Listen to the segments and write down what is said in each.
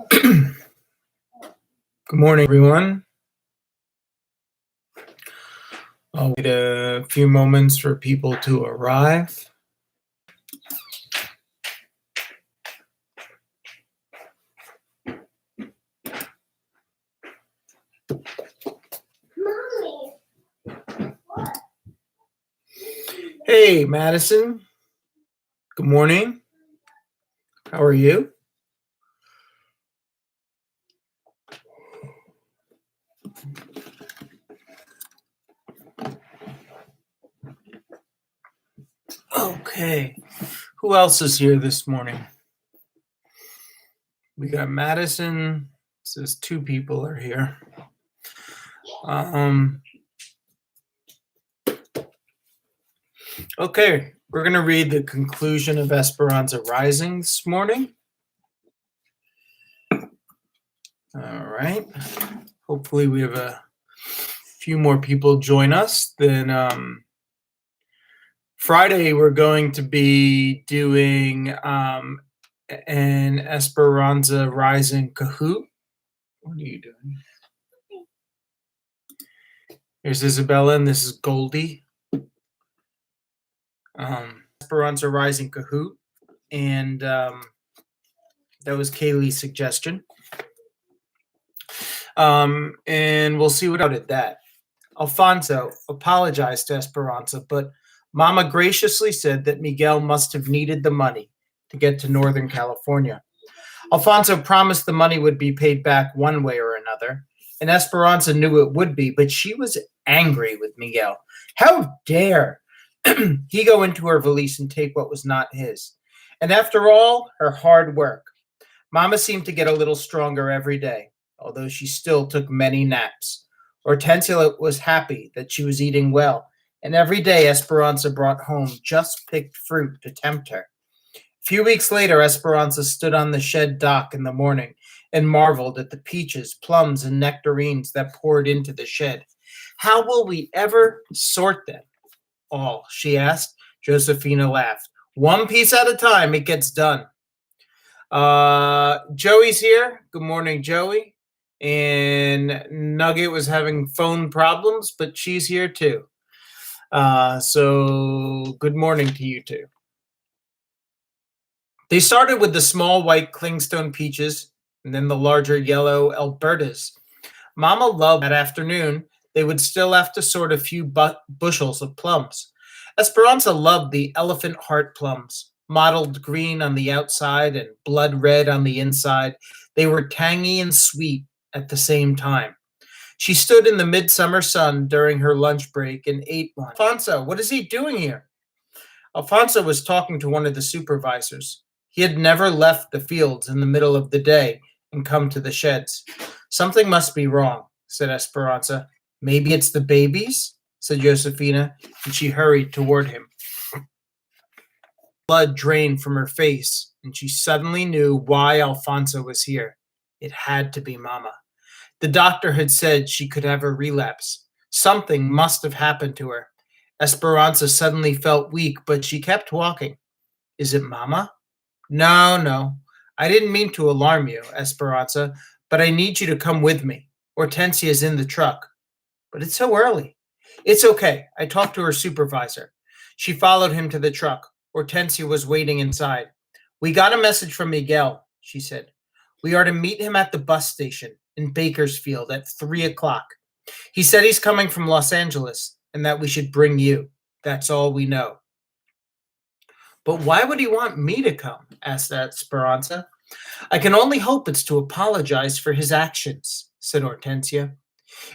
Good morning, everyone. I'll wait a few moments for people to arrive. Hey, Madison. Good morning. How are you? Okay. Who else is here this morning? We got Madison. It says 2 people are here. Okay, we're going to read the conclusion of Esperanza Rising this morning. All right. Hopefully we have a few more people join us. Then Friday we're going to be doing an Esperanza Rising Kahoot. What are you doing? Here's Isabella, and this is Goldie. Esperanza Rising Kahoot, and that was Kaylee's suggestion. And we'll see what out at that. Alfonso apologized to Esperanza, but Mama graciously said that Miguel must have needed the money to get to Northern California. Alfonso promised the money would be paid back one way or another, and Esperanza knew it would be, but she was angry with Miguel. How dare he go into her valise and take what was not his? And after all, her hard work. Mama seemed to get a little stronger every day, although she still took many naps. Hortensia was happy that she was eating well, and every day Esperanza brought home just picked fruit to tempt her. A few weeks later, Esperanza stood on the shed dock in the morning and marveled at the peaches, plums, and nectarines that poured into the shed. How will we ever sort them all? She asked. Josefina laughed. One piece at a time, it gets done. Joey's here. Good morning, Joey. And Nugget was having phone problems, but she's here too. So good morning to you two. They started with the small white clingstone peaches and then the larger yellow Albertas. Mama loved that afternoon. They would still have to sort a few bushels of plums. Esperanza loved the elephant heart plums, mottled green on the outside and blood red on the inside. They were tangy and sweet at the same time. She stood in the midsummer sun during her lunch break and ate one. Alfonso, what is he doing here? Alfonso was talking to one of the supervisors. He had never left the fields in the middle of the day and come to the sheds. Something must be wrong, said Esperanza. Maybe it's the babies, said Josefina, and she hurried toward him. Blood drained from her face, and she suddenly knew why Alfonso was here. It had to be Mama. The doctor had said she could have a relapse. Something must have happened to her. Esperanza suddenly felt weak, but she kept walking. Is it Mama? No. I didn't mean to alarm you, Esperanza, but I need you to come with me. Hortensia is in the truck. But it's so early. It's okay. I talked to her supervisor. She followed him to the truck. Hortensia was waiting inside. We got a message from Miguel, she said. We are to meet him at the bus station in Bakersfield at 3:00. He said he's coming from Los Angeles and that we should bring you. That's all we know. But why would he want me to come? Asked Esperanza. I can only hope it's to apologize for his actions, said Hortensia.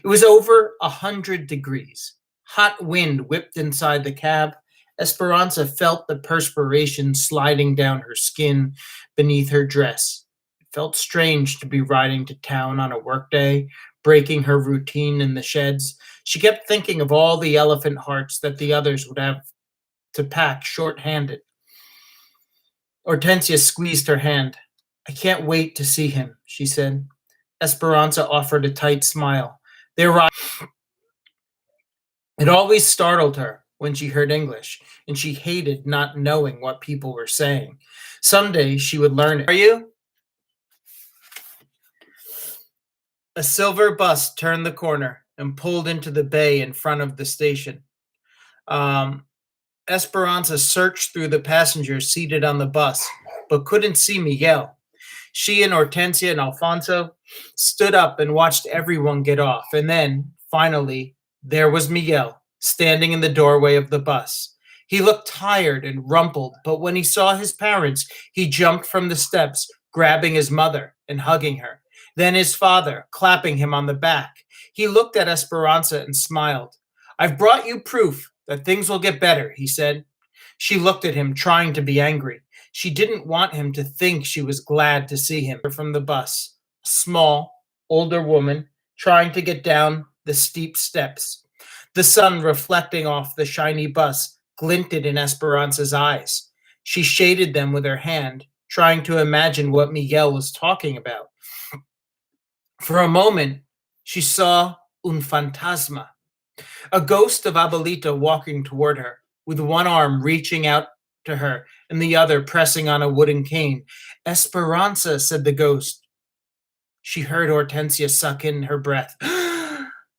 It was over 100 degrees. Hot wind whipped inside the cab. Esperanza felt the perspiration sliding down her skin beneath her dress. It felt strange to be riding to town on a workday, breaking her routine in the sheds. She kept thinking of all the elephant hearts that the others would have to pack short-handed. Hortensia squeezed her hand. I can't wait to see him, she said. Esperanza offered a tight smile. It always startled her when she heard English, and she hated not knowing what people were saying. Someday she would learn it. Are you? A silver bus turned the corner and pulled into the bay in front of the station. Um, Esperanza searched through the passengers seated on the bus, but couldn't see Miguel. She and Hortensia and Alfonso stood up and watched everyone get off. And then, finally, there was Miguel standing in the doorway of the bus. He looked tired and rumpled, but when he saw his parents, he jumped from the steps, grabbing his mother and hugging her. Then his father, clapping him on the back. He looked at Esperanza and smiled. I've brought you proof that things will get better, he said. She looked at him, trying to be angry. She didn't want him to think she was glad to see him from the bus. A small, older woman trying to get down the steep steps. The sun reflecting off the shiny bus glinted in Esperanza's eyes. She shaded them with her hand, trying to imagine what Miguel was talking about. For a moment, she saw un fantasma, a ghost of Abuelita walking toward her, with one arm reaching out to her and the other pressing on a wooden cane. Esperanza, said the ghost. She heard Hortensia suck in her breath.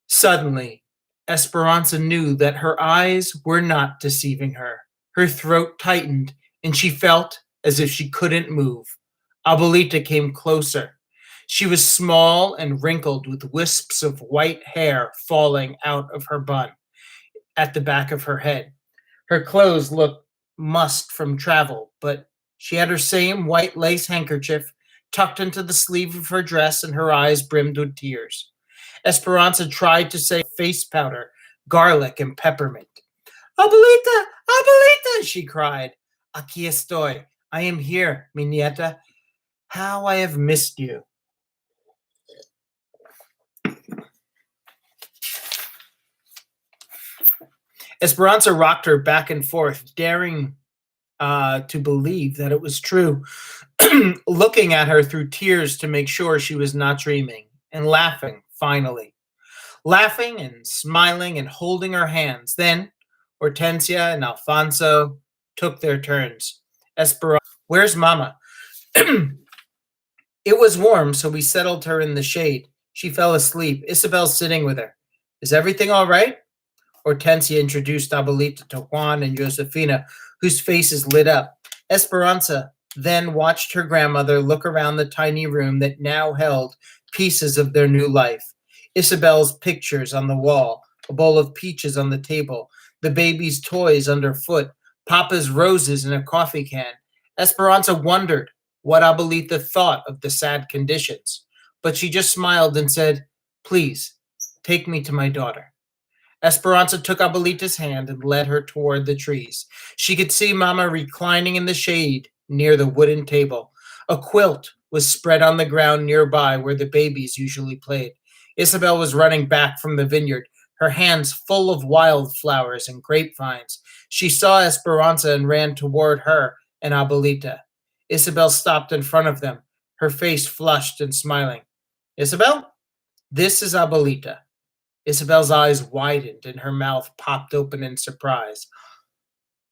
Suddenly, Esperanza knew that her eyes were not deceiving her. Her throat tightened, and she felt as if she couldn't move. Abuelita came closer. She was small and wrinkled, with wisps of white hair falling out of her bun at the back of her head. Her clothes looked mussed from travel, but she had her same white lace handkerchief tucked into the sleeve of her dress, and her eyes brimmed with tears. Esperanza tried to say face powder, garlic, and peppermint. Abuelita, Abuelita, she cried. Aquí estoy. I am here, mi nieta. How I have missed you. Esperanza rocked her back and forth, daring to believe that it was true, looking at her through tears to make sure she was not dreaming, and laughing, finally. Laughing and smiling and holding her hands. Then Hortensia and Alfonso took their turns. Esperanza, where's Mama? It was warm, so we settled her in the shade. She fell asleep, Isabel sitting with her. Is everything all right? Hortensia introduced Abuelita to Juan and Josefina, whose faces lit up. Esperanza then watched her grandmother look around the tiny room that now held pieces of their new life. Isabel's pictures on the wall, a bowl of peaches on the table, the baby's toys underfoot, Papa's roses in a coffee can. Esperanza wondered what Abuelita thought of the sad conditions, but she just smiled and said, Please, take me to my daughter. Esperanza took Abuelita's hand and led her toward the trees. She could see Mama reclining in the shade near the wooden table. A quilt was spread on the ground nearby where the babies usually played. Isabel was running back from the vineyard, her hands full of wildflowers and grapevines. She saw Esperanza and ran toward her and Abuelita. Isabel stopped in front of them, her face flushed and smiling. Isabel, this is Abuelita. Isabel's eyes widened and her mouth popped open in surprise.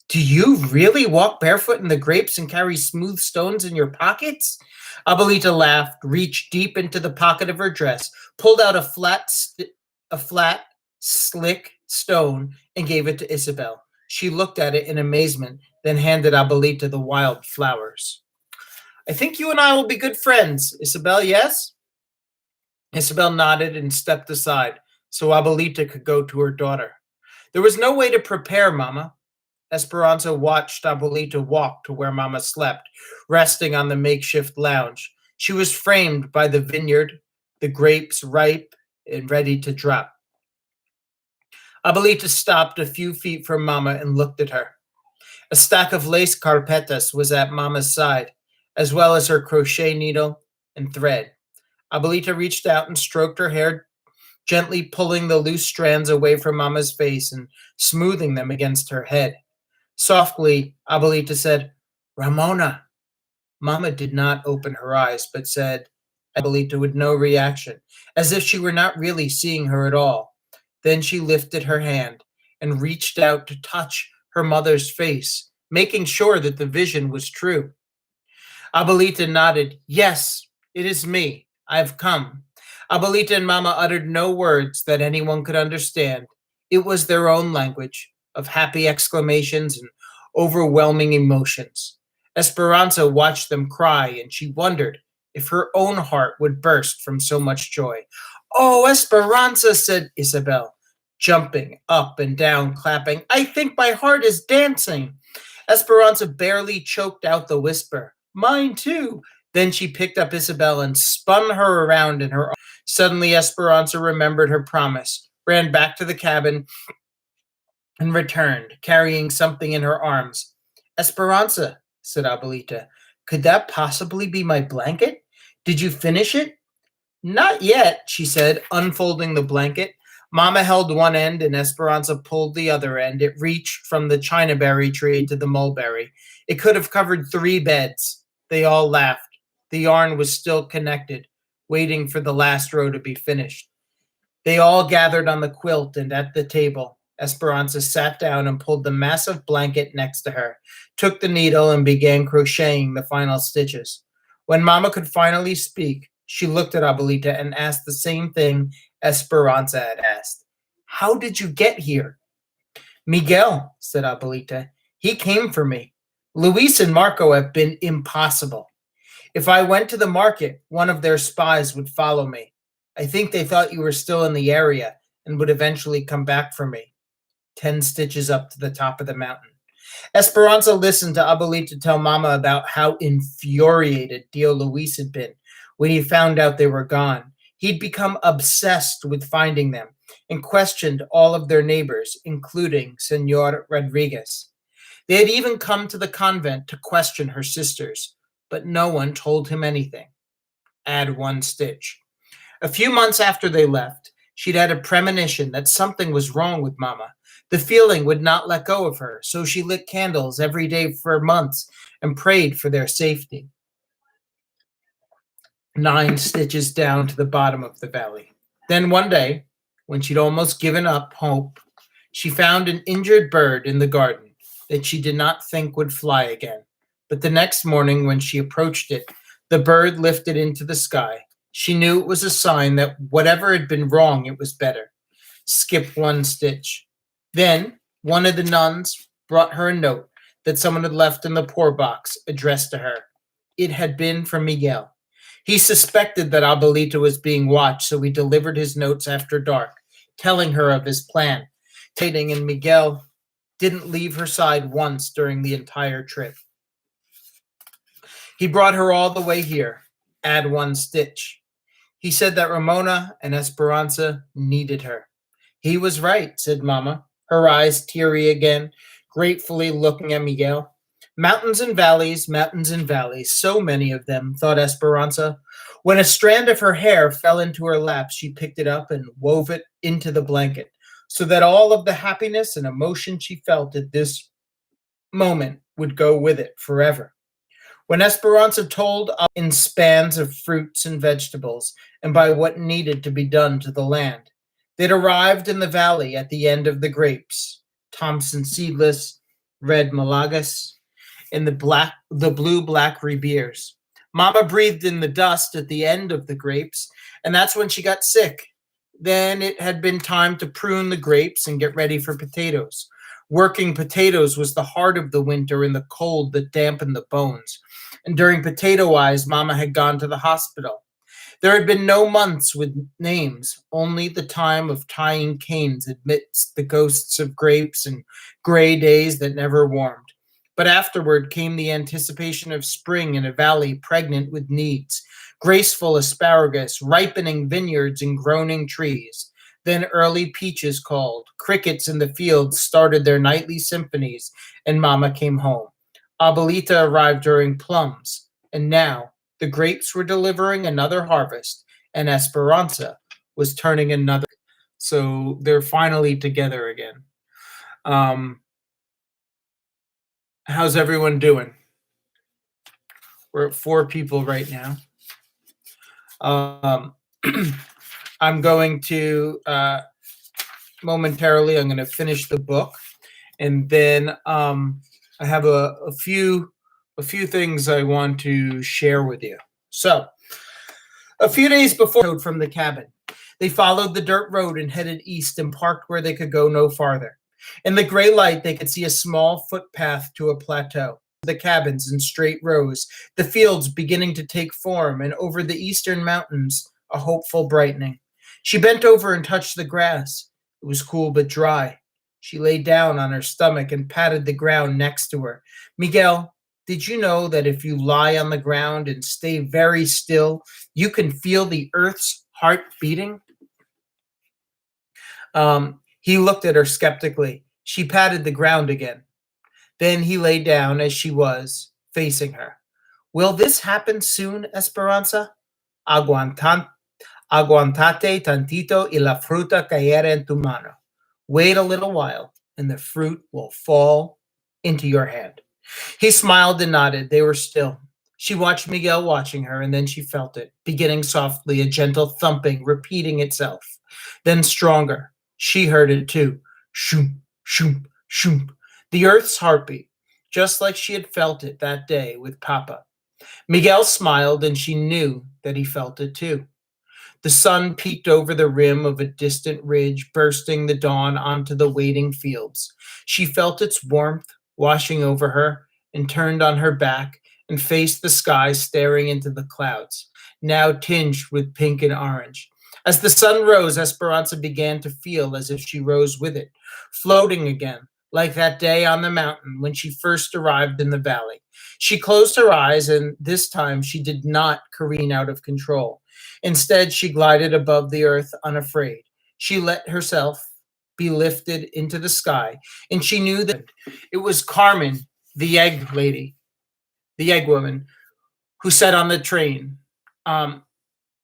Do you really walk barefoot in the grapes and carry smooth stones in your pockets? Abuelita laughed, reached deep into the pocket of her dress, pulled out a flat, slick stone, and gave it to Isabel. She looked at it in amazement, then handed Abuelita the wild flowers. I think you and I will be good friends, Isabel, yes? Isabel nodded and stepped aside so Abuelita could go to her daughter. There was no way to prepare Mama. Esperanza watched Abuelita walk to where Mama slept, resting on the makeshift lounge. She was framed by the vineyard, the grapes ripe and ready to drop. Abuelita stopped a few feet from Mama and looked at her. A stack of lace carpetas was at Mama's side, as well as her crochet needle and thread. Abuelita reached out and stroked her hair, gently pulling the loose strands away from Mama's face and smoothing them against her head. Softly, Abuelita said, Ramona. Mama did not open her eyes, but said, Abuelita with no reaction, as if she were not really seeing her at all. Then she lifted her hand, and reached out to touch her mother's face, making sure that the vision was true. Abuelita nodded. Yes, it is me. I've come. Abuelita and Mama uttered no words that anyone could understand. It was their own language of happy exclamations and overwhelming emotions. Esperanza watched them cry, and she wondered if her own heart would burst from so much joy. Oh, Esperanza, said Isabel, jumping up and down, clapping. I think my heart is dancing. Esperanza barely choked out the whisper. Mine too. Then she picked up Isabel and spun her around in her arms. Suddenly, Esperanza remembered her promise, ran back to the cabin, and returned, carrying something in her arms. Esperanza, said Abuelita, could that possibly be my blanket? Did you finish it? Not yet, she said, unfolding the blanket. Mama held one end and Esperanza pulled the other end. It reached from the chinaberry tree to the mulberry. It could have covered 3 beds. They all laughed. The yarn was still connected, waiting for the last row to be finished. They all gathered on the quilt and at the table. Esperanza sat down and pulled the massive blanket next to her, took the needle, and began crocheting the final stitches. When Mama could finally speak, she looked at Abuelita and asked the same thing Esperanza had asked. How did you get here? Miguel, said Abuelita. He came for me. Luis and Marco have been impossible. If I went to the market, one of their spies would follow me. I think they thought you were still in the area and would eventually come back for me. 10 stitches up to the top of the mountain. Esperanza listened to Abuelita tell Mama about how infuriated Tio Luis had been when he found out they were gone. He'd become obsessed with finding them and questioned all of their neighbors, including Senor Rodriguez. They had even come to the convent to question her sisters, but no one told him anything. Add 1 stitch. A few months after they left, she'd had a premonition that something was wrong with Mama. The feeling would not let go of her, so she lit candles every day for months and prayed for their safety. 9 stitches down to the bottom of the valley. Then one day, when she'd almost given up hope, she found an injured bird in the garden that she did not think would fly again. But the next morning, when she approached it, the bird lifted into the sky. She knew it was a sign that whatever had been wrong, it was better. Skip 1 stitch. Then one of the nuns brought her a note that someone had left in the poor box addressed to her. It had been from Miguel. He suspected that Abuelita was being watched, so he delivered his notes after dark, telling her of his plan. And Miguel didn't leave her side once during the entire trip. He brought her all the way here. Add 1 stitch. He said that Ramona and Esperanza needed her. He was right, said Mama, her eyes teary again, gratefully looking at Miguel. Mountains and valleys, so many of them, thought Esperanza. When a strand of her hair fell into her lap, she picked it up and wove it into the blanket, so that all of the happiness and emotion she felt at this moment would go with it forever. When Esperanza told in spans of fruits and vegetables, and by what needed to be done to the land, they'd arrived in the valley at the end of the grapes, Thompson seedless, red Malagas, and the blue-black Ribeers. Mama breathed in the dust at the end of the grapes, and that's when she got sick. Then it had been time to prune the grapes and get ready for potatoes. Working potatoes was the heart of the winter and the cold that dampened the bones. And during potato eyes, Mama had gone to the hospital. There had been no months with names, only the time of tying canes amidst the ghosts of grapes and gray days that never warmed. But afterward came the anticipation of spring in a valley pregnant with needs, graceful asparagus, ripening vineyards and groaning trees. Then early peaches called, crickets in the fields started their nightly symphonies, and Mama came home. Abuelita arrived during plums, and now the grapes were delivering another harvest, and Esperanza was turning another. So they're finally together again. How's everyone doing? We're at 4 people right now. I'm going to momentarily. I'm going to finish the book, and then I have a few things I want to share with you. So, a few days before from the cabin, they followed the dirt road and headed east and parked where they could go no farther. In the gray light, they could see a small footpath to a plateau. The cabins in straight rows, the fields beginning to take form, and over the eastern mountains, a hopeful brightening. She bent over and touched the grass. It was cool but dry. She lay down on her stomach and patted the ground next to her. Miguel, did you know that if you lie on the ground and stay very still, you can feel the earth's heart beating? He looked at her skeptically. She patted the ground again. Then he lay down as she was, facing her. Will this happen soon, Esperanza? Aguantan- Aguantate tantito y la fruta cayera en tu mano. Wait a little while, and the fruit will fall into your hand. He smiled and nodded. They were still. She watched Miguel watching her, and then she felt it, beginning softly, a gentle thumping, repeating itself. Then stronger. She heard it too. Shoom, shoom, shoom. The earth's heartbeat, just like she had felt it that day with Papa. Miguel smiled, and she knew that he felt it too. The sun peeked over the rim of a distant ridge, bursting the dawn onto the waiting fields. She felt its warmth washing over her and turned on her back and faced the sky, staring into the clouds, now tinged with pink and orange. As the sun rose, Esperanza began to feel as if she rose with it, floating again, like that day on the mountain when she first arrived in the valley. She closed her eyes, and this time she did not careen out of control. Instead, she glided above the earth unafraid. She let herself be lifted into the sky, and she knew that it was Carmen, the egg lady, the egg woman, who sat on the train, um,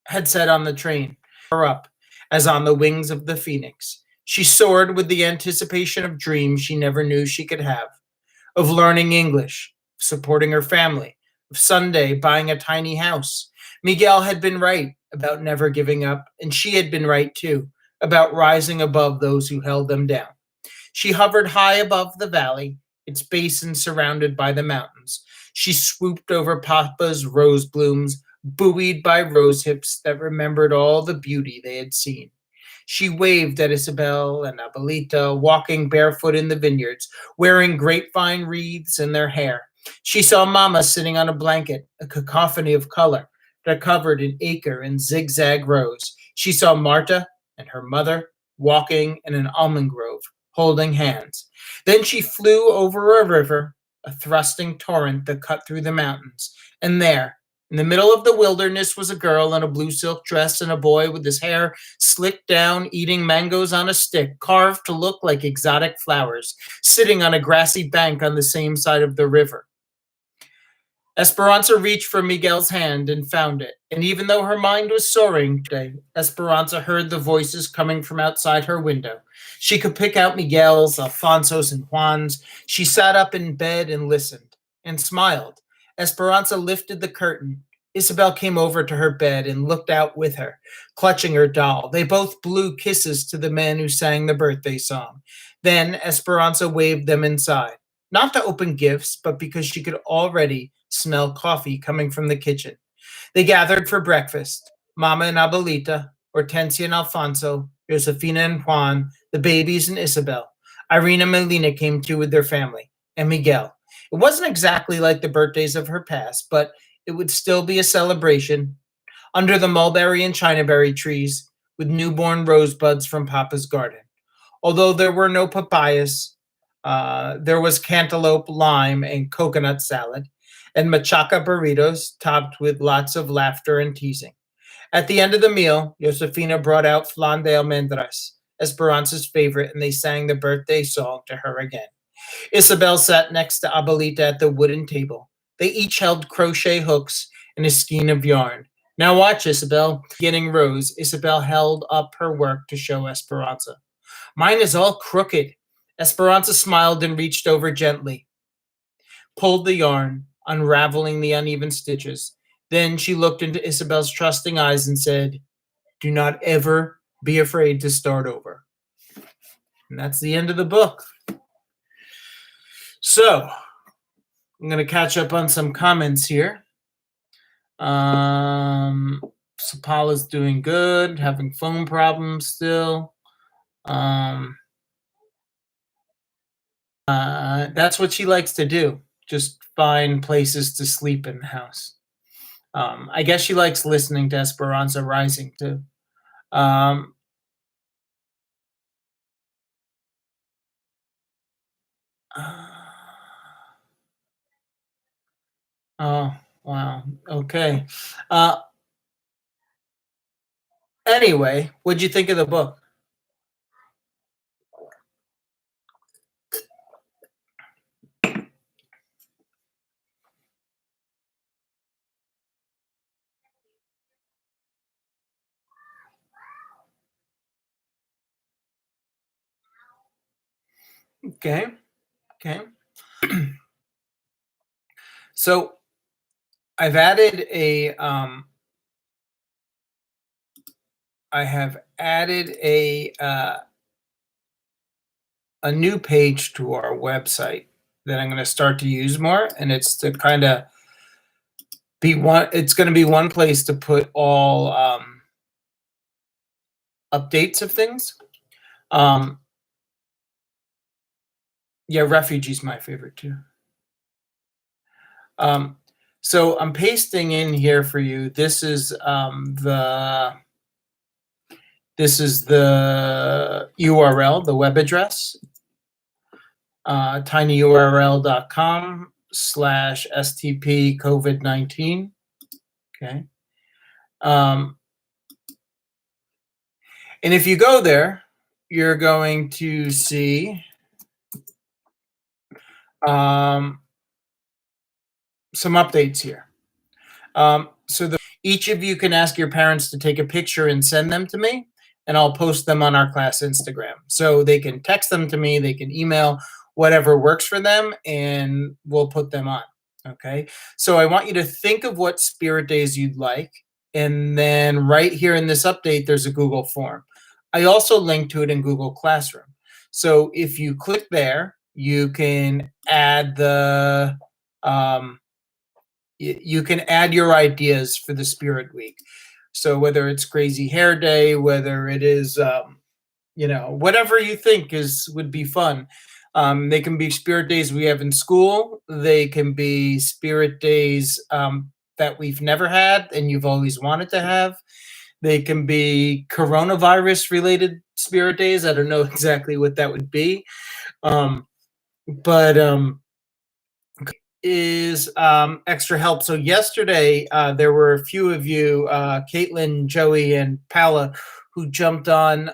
had said on the train, her up as on the wings of the phoenix. She soared with the anticipation of dreams she never knew she could have, of learning English, supporting her family, of Sunday buying a tiny house. Miguel had been right about never giving up, and she had been right too about rising above those who held them down. She hovered high above the valley, its basin surrounded by the mountains. She swooped over Papa's rose blooms, buoyed by rose hips that remembered all the beauty they had seen. She waved at Isabel and Abuelita, walking barefoot in the vineyards, wearing grapevine wreaths in their hair. She saw Mama sitting on a blanket, a cacophony of color that covered an acre in zigzag rows. She saw Marta and her mother walking in an almond grove, holding hands. Then she flew over a river, a thrusting torrent that cut through the mountains. And there, in the middle of the wilderness, was a girl in a blue silk dress and a boy with his hair slicked down, eating mangoes on a stick, carved to look like exotic flowers, sitting on a grassy bank on the same side of the river. Esperanza reached for Miguel's hand and found it, and even though her mind was soaring today, Esperanza heard the voices coming from outside her window. She could pick out Miguel's, Alfonso's, and Juan's. She sat up in bed and listened, and smiled. Esperanza lifted the curtain. Isabel came over to her bed and looked out with her, clutching her doll. They both blew kisses to the men who sang the birthday song. Then Esperanza waved them inside, not to open gifts, but because she could already smell coffee coming from the kitchen. They gathered for breakfast. Mama and Abuelita, Hortensia and Alfonso, Josefina and Juan, the babies and Isabel. Irene and Melina came too with their family, and Miguel. It wasn't exactly like the birthdays of her past, but it would still be a celebration under the mulberry and chinaberry trees with newborn rosebuds from Papa's garden. Although there were no papayas, there was cantaloupe, lime, and coconut salad, and machaca burritos topped with lots of laughter and teasing. At the end of the meal, Josefina brought out flan de almendras, Esperanza's favorite, and they sang the birthday song to her again. Isabel sat next to Abuelita at the wooden table. They each held crochet hooks and a skein of yarn. Now watch, Isabel. Beginning rose, Isabel held up her work to show Esperanza. Mine is all crooked. Esperanza smiled and reached over gently, pulled the yarn, unraveling the uneven stitches. Then she looked into Isabel's trusting eyes and said, Do not ever be afraid to start over. And that's the end of the book. So I'm going to catch up on some comments here. Um, Sapala's doing good, having phone problems still. Um, that's what she likes to do. Just find places to sleep in the house. I guess she likes listening to Esperanza Rising too. Um, uh, oh, wow. Okay. Uh, anyway, what'd you think of the book? Okay. Okay. So I've added a I have added a new page to our website that I'm going to start to use more, and it's to kind of be one. It's going to be one place to put all updates of things. Um, yeah, refugee's my favorite too. Um, so I'm pasting in here for you. This is the URL, the web address, tinyurl.com/STP COVID-19. Okay. Um, and if you go there, you're going to see some updates here. Each of you can ask your parents to take a picture and send them to me, and I'll post them on our class Instagram. So they can text them to me, they can email, whatever works for them, and we'll put them on. Okay. So I want you to think of what spirit days you'd like. And then right here in this update, there's a Google form. I also linked to it in Google Classroom. So if you click there, you can add you can add your ideas for the spirit week. So whether it's crazy hair day, whether it is whatever you think is would be fun. They can be spirit days we have in school. They can be spirit days that we've never had and you've always wanted to have. They can be coronavirus related spirit days. I don't know exactly what that would be. But is extra help. So yesterday, there were a few of you, Caitlin, Joey, and Paula, who jumped on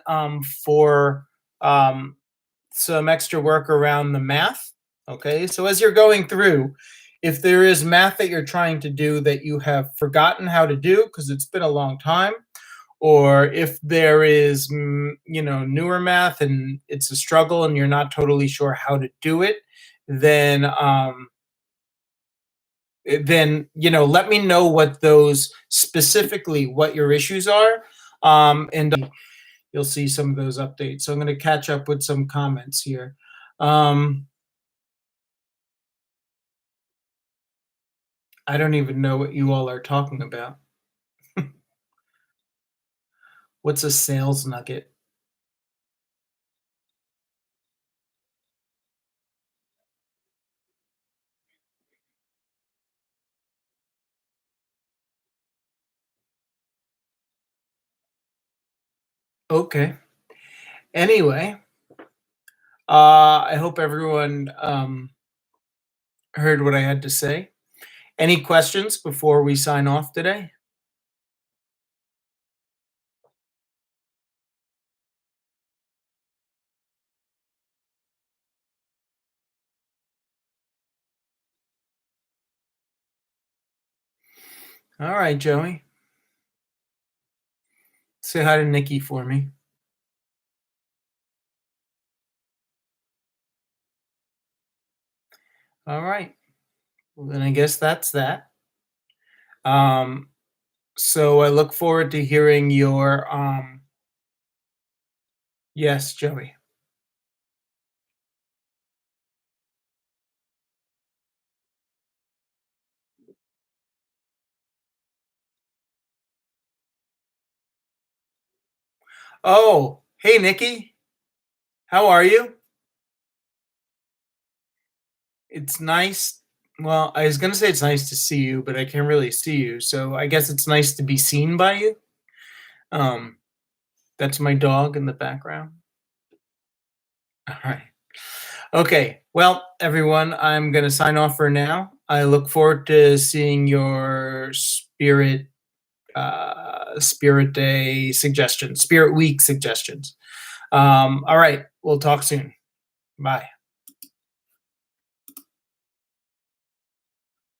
for some extra work around the math. Okay, so as you're going through, if there is math that you're trying to do that you have forgotten how to do because it's been a long time, or if there is newer math and it's a struggle and you're not totally sure how to do it, then let me know what those specifically what your issues are, and you'll see some of those updates. So I'm going to catch up with some comments here. I don't even know what you all are talking about. What's a sales nugget? Okay. Anyway, I hope everyone heard what I had to say. Any questions before we sign off today? All right, Joey. Say hi to Nikki for me. All right. Well, then I guess that's that. So I look forward to hearing your yes, Joey. Oh, hey, Nikki. How are you? It's nice. Well, I was going to say it's nice to see you, but I can't really see you. So I guess it's nice to be seen by you. Um, that's my dog in the background. All right. Okay. Well, everyone, I'm going to sign off for now. I look forward to seeing your spirit day suggestions, spirit week suggestions. All right. We'll talk soon. Bye.